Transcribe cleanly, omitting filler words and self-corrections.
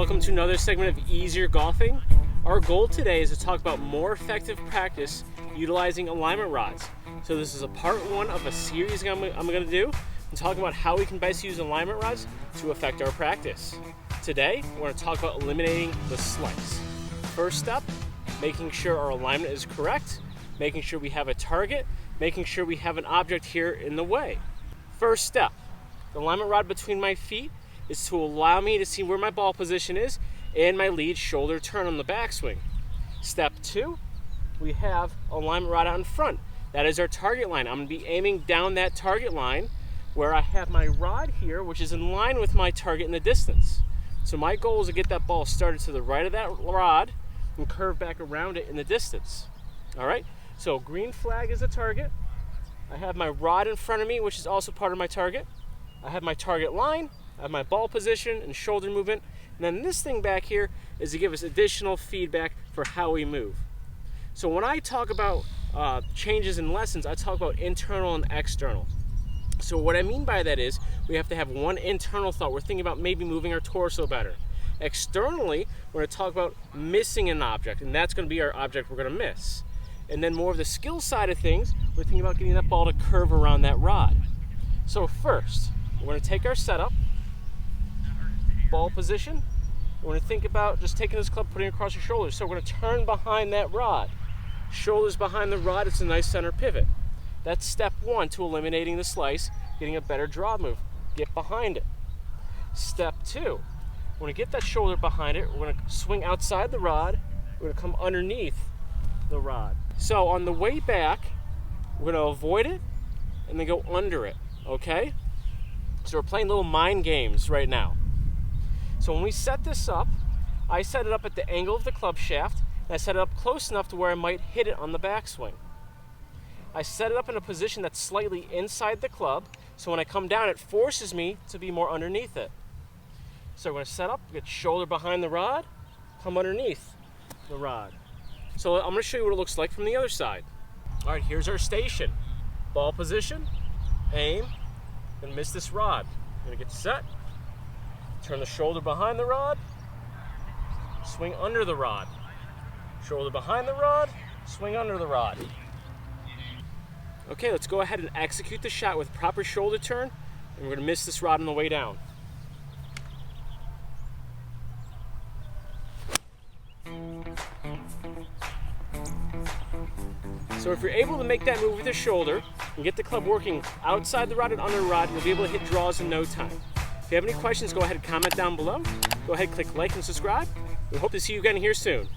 Welcome to another segment of Easier Golfing. Our goal today is to talk about more effective practice utilizing alignment rods. So this is a part one of a series I'm going to do and talk about how we can best use alignment rods to affect our practice. Today, we're going to talk about eliminating the slice. First step, making sure our alignment is correct, making sure we have a target, making sure we have an object here in the way. First step, the alignment rod between my feet is to allow me to see where my ball position is and my lead shoulder turn on the backswing. Step two, we have alignment rod out in front. That is our target line. I'm going to be aiming down that target line where I have my rod here, which is in line with my target in the distance. So my goal is to get that ball started to the right of that rod and curve back around it in the distance. All right, so green flag is a target. I have my rod in front of me, which is also part of my target. I have my target line, I have my ball position and shoulder movement, and then this thing back here is to give us additional feedback for how we move. So when I talk about changes in lessons, I talk about internal and external. So what I mean by that is we have to have one internal thought. We're thinking about maybe moving our torso better. Externally, we're going to talk about missing an object, and that's going to be our object we're going to miss. And then more of the skill side of things, we're thinking about getting that ball to curve around that rod. So first, we're going to take our setup, ball position. We're going to think about just taking this club, putting it across your shoulders. So we're going to turn behind that rod. Shoulders behind the rod, it's a nice center pivot. That's step one to eliminating the slice, getting a better draw move. Get behind it. Step two, we're going to get that shoulder behind it. We're going to swing outside the rod. We're going to come underneath the rod. So on the way back, we're going to avoid it and then go under it, okay? So we're playing little mind games right now. So when we set this up, I set it up at the angle of the club shaft, and I set it up close enough to where I might hit it on the backswing. I set it up in a position that's slightly inside the club, so when I come down, it forces me to be more underneath it. So we're going to set up, get shoulder behind the rod, come underneath the rod. So I'm going to show you what it looks like from the other side. All right, here's our station. Ball position, aim, and miss this rod. Going to get set, turn the shoulder behind the rod, swing under the rod. Shoulder behind the rod, swing under the rod. Okay, let's go ahead and execute the shot with proper shoulder turn, and we're going to miss this rod on the way down. So if you're able to make that move with your shoulder and get the club working outside the rod and under the rod, you'll be able to hit draws in no time. If you have any questions, go ahead and comment down below. Go ahead, click like and subscribe. We hope to see you again here soon.